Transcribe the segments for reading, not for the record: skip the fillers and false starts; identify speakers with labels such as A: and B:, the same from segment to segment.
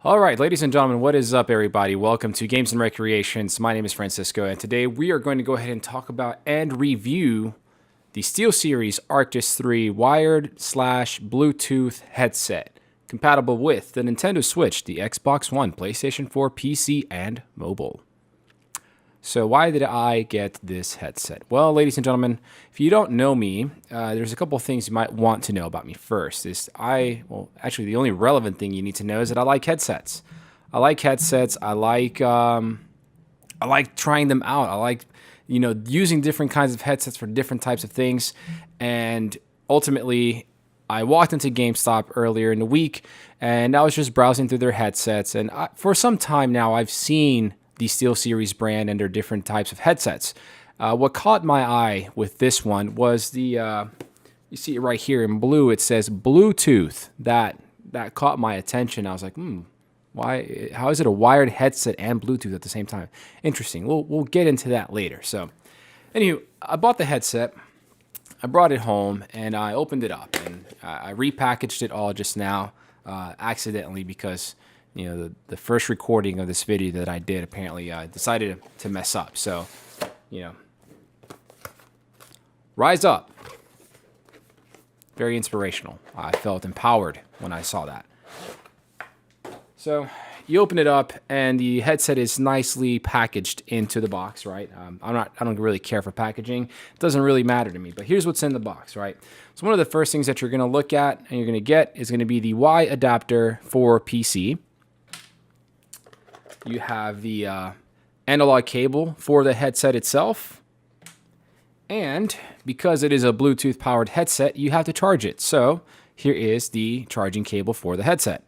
A: All right, ladies and gentlemen, what is up, everybody? Welcome to Games and Recreations. My name is Francisco, and today we are going to go ahead and talk about and review the Steelseries Arctis 3 wired/Bluetooth headset, compatible with the Nintendo Switch, the Xbox One, PlayStation 4, PC, and mobile. So why did I get this headset? Well, ladies and gentlemen, if you don't know me, there's a couple of things you might want to know about me first. Actually, the only relevant thing you need to know is that I like headsets. I like trying them out. I like, using different kinds of headsets for different types of things. And ultimately, I walked into GameStop earlier in the week, and I was just browsing through their headsets. And for some time now, I've seen the Steelseries brand and their different types of headsets. What caught my eye with this one was you see it right here in blue, it says Bluetooth. That caught my attention. I was like, why? How is it a wired headset and Bluetooth at the same time? Interesting. We'll get into that later. So, anywho, I bought the headset. I brought it home and I opened it up and I repackaged it all just now, accidentally, because the first recording of this video that I did apparently decided to mess up. So, rise up. Very inspirational. I felt empowered when I saw that. So you open it up and the headset is nicely packaged into the box, right? I don't really care for packaging. It doesn't really matter to me, but here's what's in the box, right? So one of the first things that you're going to look at and you're going to get is going to be the Y adapter for PC. You have the analog cable for the headset itself. And because it is a Bluetooth powered headset, you have to charge it. So here is the charging cable for the headset.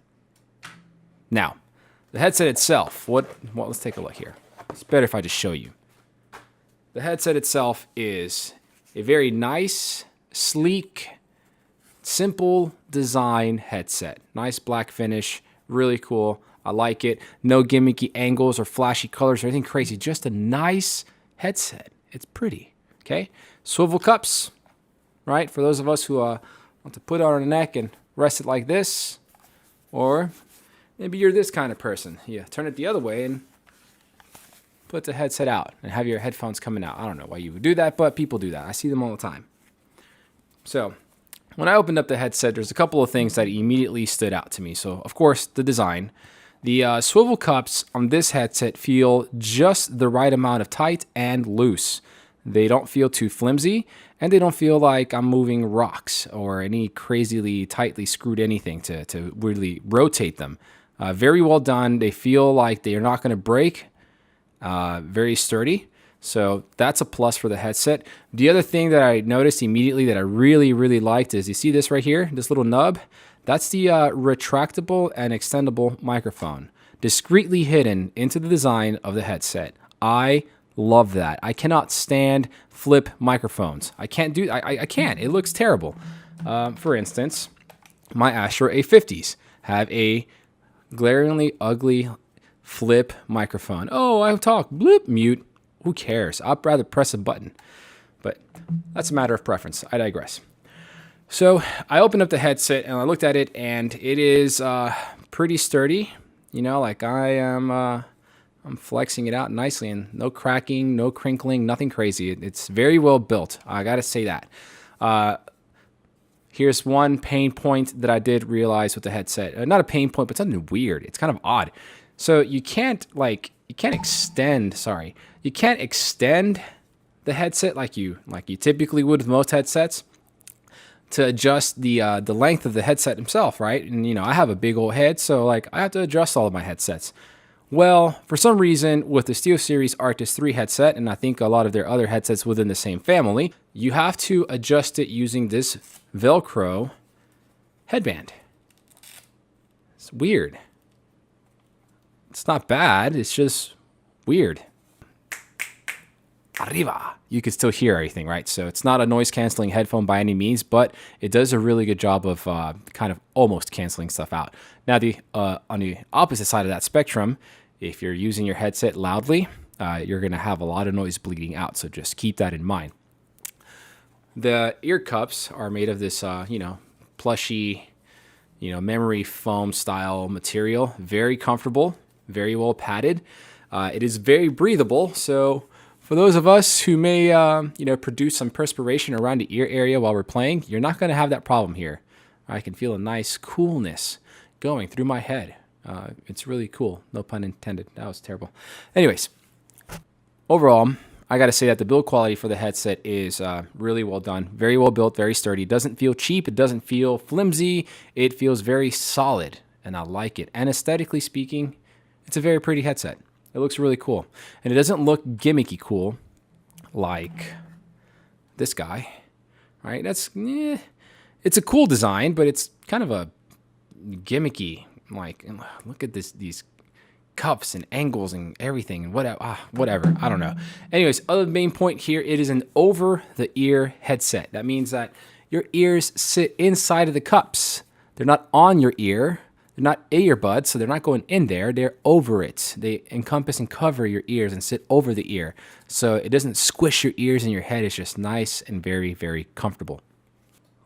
A: Now, the headset itself, let's take a look here. It's better if I just show you. The headset itself is a very nice, sleek, simple design headset. Nice black finish, really cool. I like it. No gimmicky angles or flashy colors or anything crazy. Just a nice headset. It's pretty. Okay? Swivel cups, right? For those of us who want to put it on our neck and rest it like this. Or maybe you're this kind of person. Yeah, turn it the other way and put the headset out and have your headphones coming out. I don't know why you would do that, but people do that. I see them all the time. So when I opened up the headset, there's a couple of things that immediately stood out to me. So, of course, the design. The swivel cups on this headset feel just the right amount of tight and loose. They don't feel too flimsy, and they don't feel like I'm moving rocks or any crazily tightly screwed anything to really rotate them. Very well done. They feel like they are not going to break. Very sturdy. So that's a plus for the headset. The other thing that I noticed immediately that I really, really liked is, you see this right here, this little nub? That's the retractable and extendable microphone, discreetly hidden into the design of the headset. I love that. I cannot stand flip microphones. I can't. It looks terrible. For instance, my Astro A50s have a glaringly ugly flip microphone. Oh, I talk, bloop, mute. Who cares? I'd rather press a button. But that's a matter of preference. I digress. So I opened up the headset and I looked at it, and it is pretty sturdy. I'm flexing it out nicely, and no cracking, no crinkling, nothing crazy. It's very well built. I got to say that. Here's one pain point that I did realize with the headset. Not a pain point, but something weird. It's kind of odd. So you can't extend the headset like you typically would with most headsets to adjust the length of the headset himself, right? And I have a big old head, so I have to adjust all of my headsets. Well, for some reason, with the Steelseries Arctis 3 headset, and I think a lot of their other headsets within the same family, you have to adjust it using this Velcro headband. It's weird. It's not bad, it's just weird. Arriba. You can still hear everything, right? So it's not a noise-canceling headphone by any means, but it does a really good job of kind of almost canceling stuff out. Now, on the opposite side of that spectrum, if you're using your headset loudly, you're going to have a lot of noise bleeding out, so just keep that in mind. The ear cups are made of this, plushy, memory foam style material. Very comfortable, very well padded. It is very breathable. So for those of us who may, produce some perspiration around the ear area while we're playing, you're not going to have that problem here. I can feel a nice coolness going through my head. It's really cool. No pun intended. That was terrible. Anyways, overall, I got to say that the build quality for the headset is really well done. Very well built, very sturdy. It doesn't feel cheap. It doesn't feel flimsy. It feels very solid, and I like it. And aesthetically speaking, it's a very pretty headset. It looks really cool. And it doesn't look gimmicky cool like this guy. All right, it's a cool design, but it's kind of a gimmicky, like, look at these cuffs and angles and everything and whatever. I don't know. Anyways, other main point here, it is an over-the-ear headset. That means that your ears sit inside of the cups. They're not on your ear. They're not earbuds, so they're not going in there. They're over it. They encompass and cover your ears and sit over the ear. So it doesn't squish your ears and your head. It's just nice and very, very comfortable.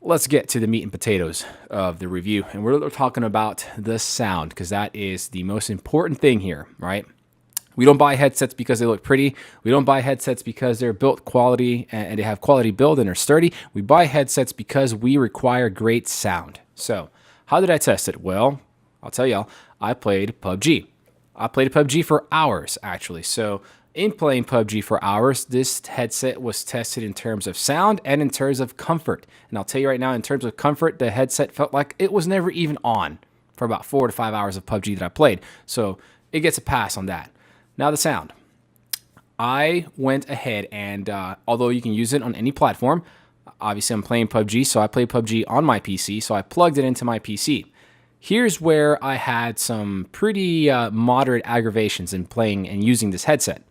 A: Let's get to the meat and potatoes of the review. And we're talking about the sound, because that is the most important thing here, right? We don't buy headsets because they look pretty. We don't buy headsets because they're built quality and they have quality build and are sturdy. We buy headsets because we require great sound. So how did I test it? Well, I'll tell y'all, I played PUBG. I played PUBG for hours, actually. So in playing PUBG for hours, this headset was tested in terms of sound and in terms of comfort. And I'll tell you right now, in terms of comfort, the headset felt like it was never even on for about 4 to 5 hours of PUBG that I played. So it gets a pass on that. Now the sound. I went ahead and, although you can use it on any platform, obviously I'm playing PUBG, so I play PUBG on my PC, so I plugged it into my PC. Here's where I had some pretty moderate aggravations in playing and using this headset.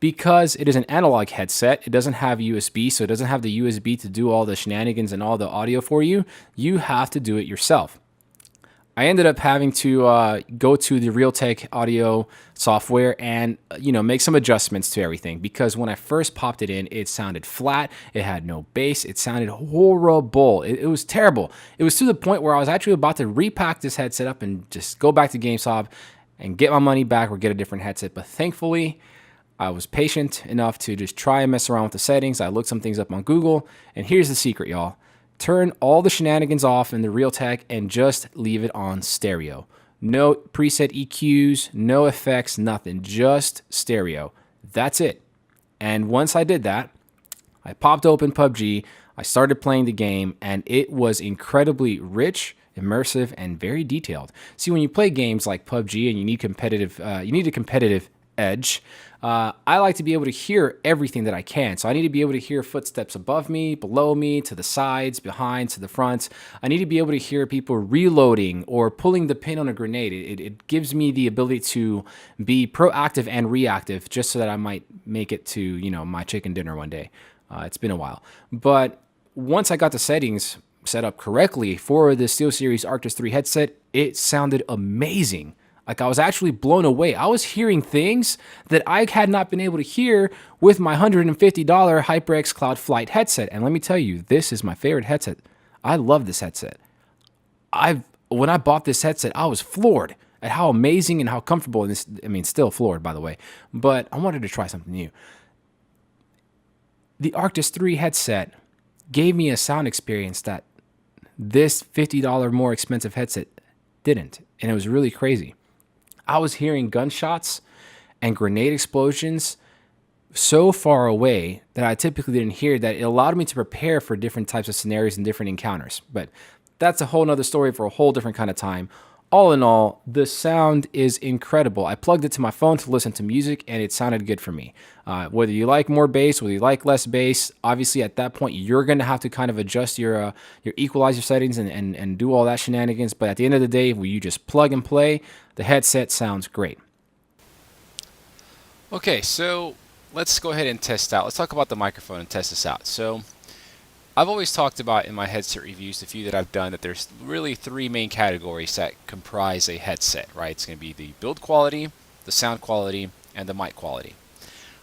A: Because it is an analog headset, it doesn't have USB, so it doesn't have the USB to do all the shenanigans and all the audio for you. You have to do it yourself. I ended up having to go to the Realtek audio software and make some adjustments to everything, because when I first popped it in, it sounded flat. It had no bass. It sounded horrible. It was terrible. It was to the point where I was actually about to repack this headset up and just go back to GameStop and get my money back or get a different headset. But thankfully, I was patient enough to just try and mess around with the settings. I looked some things up on Google, and here's the secret, y'all. Turn all the shenanigans off in the Realtek and just leave it on stereo. No preset EQs, no effects, nothing, just stereo. That's it. And once I did that, I popped open PUBG, I started playing the game, and it was incredibly rich, immersive, and very detailed. See, when you play games like PUBG and you need a competitive edge, I like to be able to hear everything that I can. So I need to be able to hear footsteps above me, below me, to the sides, behind, to the front. I need to be able to hear people reloading or pulling the pin on a grenade. It gives me the ability to be proactive and reactive, just so that I might make it to, my chicken dinner one day. It's been a while. But once I got the settings set up correctly for the Steelseries Arctis 3 headset, it sounded amazing. Like, I was actually blown away. I was hearing things that I had not been able to hear with my $150 HyperX Cloud Flight headset. And let me tell you, this is my favorite headset. I love this headset. When I bought this headset, I was floored at how amazing and how comfortable this. Still floored, by the way. But I wanted to try something new. The Arctis 3 headset gave me a sound experience that this $50 more expensive headset didn't. And it was really crazy. I was hearing gunshots and grenade explosions so far away that I typically didn't hear, that it allowed me to prepare for different types of scenarios and different encounters. But that's a whole nother story for a whole different kind of time. All in all, the sound is incredible. I plugged it to my phone to listen to music, and it sounded good for me. Whether you like more bass, whether you like less bass, obviously at that point, you're going to have to kind of adjust your equalizer settings and do all that shenanigans. But at the end of the day, when you just plug and play, the headset sounds great. Okay, so let's go ahead and test out. Let's talk about the microphone and test this out. So I've always talked about in my headset reviews, the few that I've done, that there's really 3 main categories that comprise a headset, right? It's going to be the build quality, the sound quality, and the mic quality.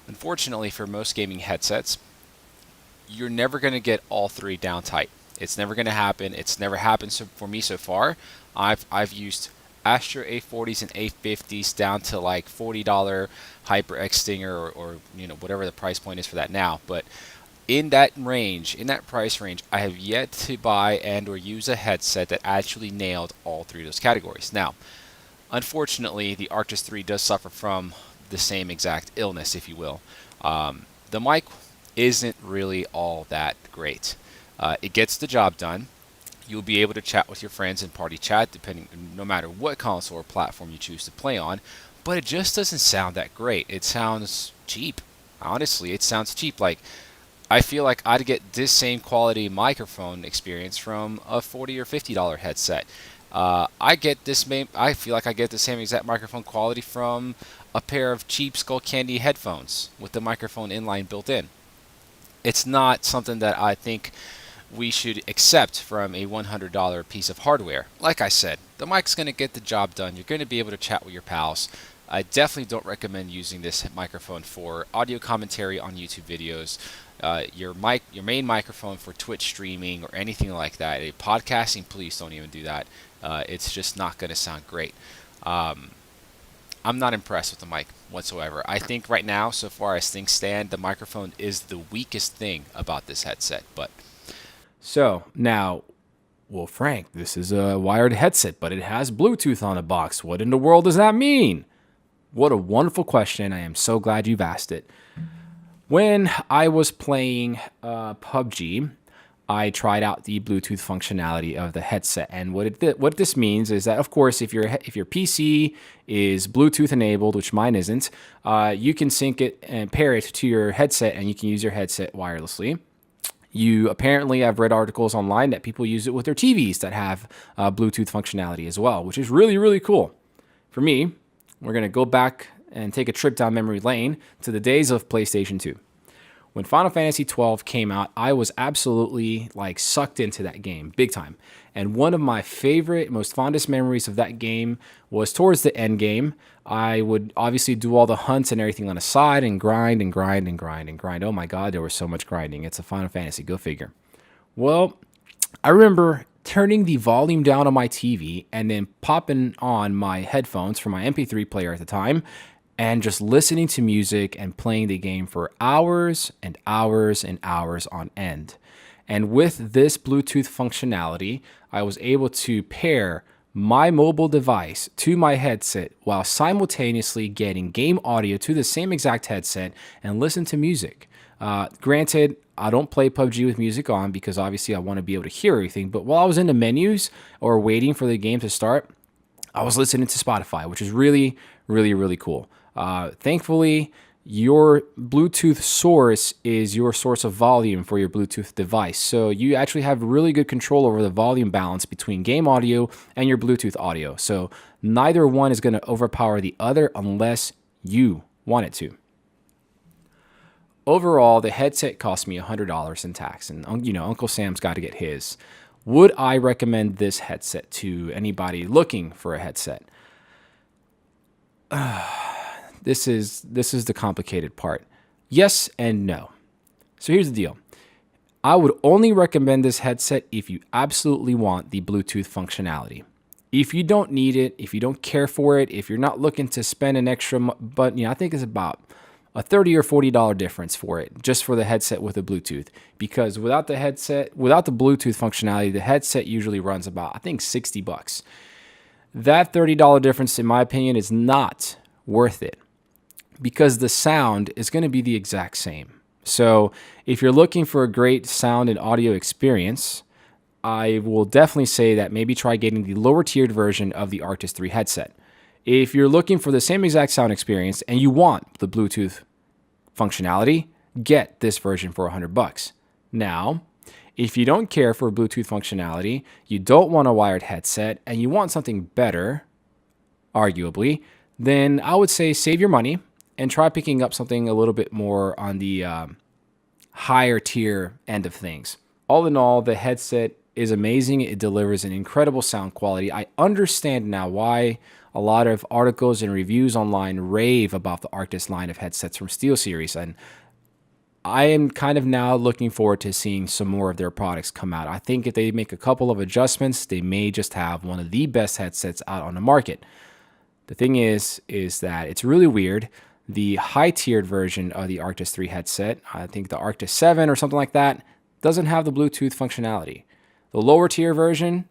A: Unfortunately, for most gaming headsets, you're never going to get all 3 down tight.
B: It's never going to happen. It's never happened for me so far. I've used Astro A40s and A50s down to like $40 HyperX Stinger or whatever the price point is for that now. But in that range, in that price range, I have yet to buy and or use a headset that actually nailed all three of those categories. Now, unfortunately, the Arctis 3 does suffer from the same exact illness, if you will. The mic isn't really all that great. It gets the job done. You'll be able to chat with your friends in party chat, no matter what console or platform you choose to play on, but it just doesn't sound that great. It sounds cheap. Honestly, it sounds cheap. Like, I feel like I'd get this same quality microphone experience from a $40 or $50 headset. I feel like I get the same exact microphone quality from a pair of cheap Skull Candy headphones with the microphone inline built in. It's not something that I think we should accept from a $100 piece of hardware. Like I said, the mic's going to get the job done. You're going to be able to chat with your pals. I definitely don't recommend using this microphone for audio commentary on YouTube videos. Your main microphone for Twitch streaming or anything like that. Podcasting, please don't even do that. It's just not going to sound great. I'm not impressed with the mic whatsoever. I think right now, so far as things stand, the microphone is the weakest thing about this headset. But
A: So now, well, Frank, this is a wired headset, but it has Bluetooth on the box. What in the world does that mean? What a wonderful question. I am so glad you've asked it. When I was playing PUBG, I tried out the Bluetooth functionality of the headset, and what this means is that, of course, if your PC is Bluetooth enabled, which mine isn't, you can sync it and pair it to your headset, and you can use your headset wirelessly. You apparently have read articles online that people use it with their TVs that have Bluetooth functionality as well, which is really, really cool. For me, we're going to go back and take a trip down memory lane to the days of PlayStation 2. When Final Fantasy 12 came out, I was absolutely like sucked into that game big time. And one of my favorite, most fondest memories of that game was towards the end game. I would obviously do all the hunts and everything on the side and grind and grind and grind and grind. Oh my God, there was so much grinding. It's a Final Fantasy, go figure. Well, I remember turning the volume down on my TV and then popping on my headphones from my MP3 player at the time and just listening to music and playing the game for hours and hours and hours on end. And with this Bluetooth functionality, I was able to pair my mobile device to my headset while simultaneously getting game audio to the same exact headset and listen to music. Granted, I don't play PUBG with music on because obviously I want to be able to hear everything. But while I was in the menus or waiting for the game to start, I was listening to Spotify, which is really, really, really cool. Thankfully, your Bluetooth source is your source of volume for your Bluetooth device. So you actually have really good control over the volume balance between game audio and your Bluetooth audio. So neither one is going to overpower the other unless you want it to. Overall, the headset cost me $100 in tax, and Uncle Sam's got to get his. Would I recommend this headset to anybody looking for a headset? This is the complicated part. Yes and no. So here's the deal. I would only recommend this headset if you absolutely want the Bluetooth functionality. If you don't need it, if you don't care for it, if you're not looking to spend an extra, but I think it's about a $30 or $40 difference for it, just for the headset with the Bluetooth. Because without the Bluetooth functionality, the headset usually runs about, I think, $60. That $30 difference, in my opinion, is not worth it because the sound is going to be the exact same. So if you're looking for a great sound and audio experience, I will definitely say that maybe try getting the lower tiered version of the Arctis 3 headset. If you're looking for the same exact sound experience and you want the Bluetooth functionality, get this version for $100. Now, if you don't care for Bluetooth functionality, you don't want a wired headset, and you want something better, arguably, then I would say save your money and try picking up something a little bit more on the higher tier end of things. All in all, the headset is amazing. It delivers an incredible sound quality. I understand now why a lot of articles and reviews online rave about the Arctis line of headsets from Steelseries. And I am kind of now looking forward to seeing some more of their products come out. I think if they make a couple of adjustments, they may just have one of the best headsets out on the market. The thing is that it's really weird. The high-tiered version of the Arctis 3 headset, I think the Arctis 7 or something like that, doesn't have the Bluetooth functionality. The lower tier version,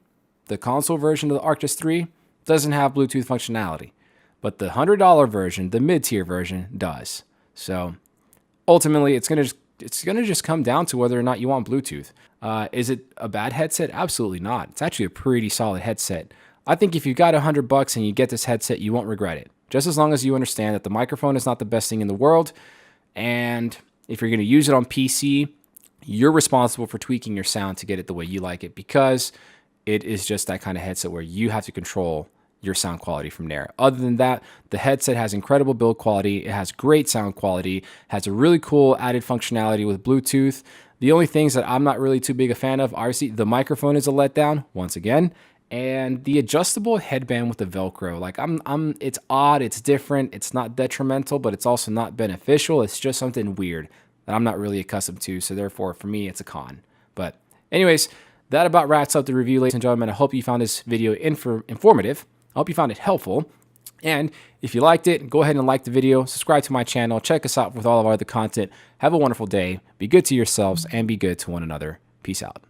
A: the console version of the Arctis 3, doesn't have Bluetooth functionality. But the $100 version, the mid-tier version, does. So ultimately, it's gonna just come down to whether or not you want Bluetooth. Is it a bad headset? Absolutely not. It's actually a pretty solid headset. I think if you got $100 and you get this headset, you won't regret it. Just as long as you understand that the microphone is not the best thing in the world, and if you're going to use it on PC, you're responsible for tweaking your sound to get it the way you like it, because it is just that kind of headset where you have to control your sound quality from there. Other than that, the headset has incredible build quality. It has great sound quality, has a really cool added functionality with Bluetooth. The only things that I'm not really too big a fan of, obviously, the microphone is a letdown, once again, and the adjustable headband with the Velcro. Like, it's odd, it's different, it's not detrimental, but it's also not beneficial. It's just something weird that I'm not really accustomed to, so therefore, for me, it's a con. But anyways, that about wraps up the review, ladies and gentlemen. I hope you found this video informative. I hope you found it helpful. And if you liked it, go ahead and like the video, subscribe to my channel, check us out with all of our other content. Have a wonderful day. Be good to yourselves and be good to one another. Peace out.